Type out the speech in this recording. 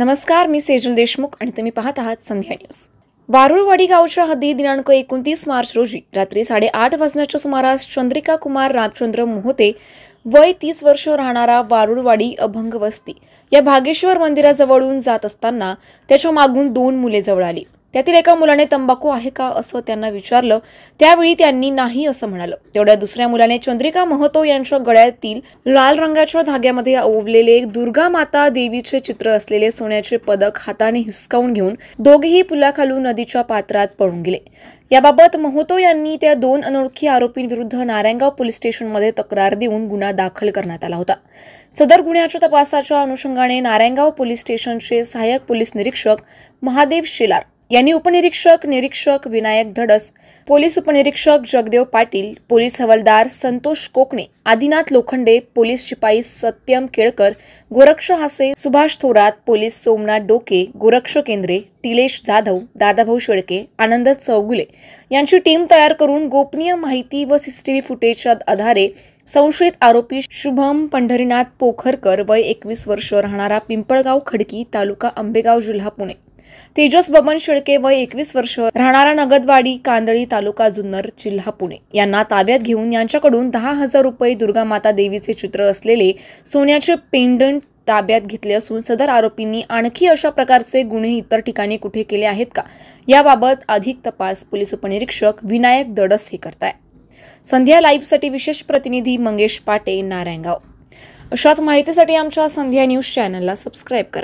नमस्कार, मी सेजल देशमुख आणि तुम्ही पाहत आहात संध्या न्यूज। वारुळवाडी गावच्या हद्दीत दिनांक 29 मार्च रोजी रात्री 8:30 वाजण्याच्या सुमारास चंद्रिका कुमार रामचंद्र मोहते वय 30 वर्ष राहणारा वारुळवाडी अभंग वस्ती या भागेश्वर मंदिराजवळून जात असताना त्याच्या मागून 2 मुले जवळ आली। त्यातील एका मुलाने तंबाखू आहे का असं त्यांना विचारलं, त्यावेळी त्यांनी नाही असं म्हणालं। तेवढ्या दुसऱ्या मुलाने चंद्रिका महतो यांच्या गळ्यातील लाल रंगाच्या धाग्यामध्ये ओवलेले दुर्गा माता देवीचे चित्र असलेले सोन्याचे पदक हाताने हिसकावून घेऊन दोघेही पुलाखालून नदीच्या पात्रात पळून गेले। याबाबत महतो यांनी त्या 2 अनोळखी आरोपींविरुद्ध नारायणगाव पोलीस स्टेशनमध्ये तक्रार देऊन गुन्हा दाखल करण्यात आला होता। सदर गुन्ह्याच्या तपासाच्या अनुषंगाने नारायणगाव पोलीस स्टेशनचे सहाय्यक पोलीस निरीक्षक महादेव शेलार यांनी निरीक्षक विनायक धडस, पोलीस उपनिरीक्षक जगदेव पाटील, पोलीस हवालदार संतोष कोकणे, आदिनाथ लोखंडे, पोलीस शिपाई सत्यम केळकर, गोरक्ष हासे, सुभाष थोरात, पोलीस सोमनाथ डोके, गोरक्ष केंद्रे, टिलेश जाधव, दादाभाऊ शेळके, आनंद चौगुले यांची टीम तयार करून गोपनीय माहिती व सीसीटीव्ही फुटेजच्या आधारे संशयित आरोपी शुभम पंढरीनाथ पोखरकर वय 21 वर्ष राहणारा पिंपळगाव खडकी तालुका आंबेगाव जिल्हा पुणे, तेजस बबन शेळके वय 21 वर्ष राहणारा नगदवाडी कांदळी तालुका जुन्नर जिल्हा पुणे यांना ताब्यात घेऊन यांच्याकडून 10,000 रुपये दुर्गा माता देवीचे चित्र असलेले सोन्याचे पेंडंट ताब्यात घेतले असून सदर आरोपींनी आणखी अशा प्रकारचे गुन्हे इतर ठिकाणी कुठे केले आहेत का याबाबत अधिक तपास पोलीस उपनिरीक्षक विनायक धडस हे करताय। संध्या लाईव्हसाठी विशेष प्रतिनिधी मंगेश पाटे, नारायणगाव। अशाच माहितीसाठी आमच्या संध्या न्यूज चॅनलला सबस्क्राईब करा।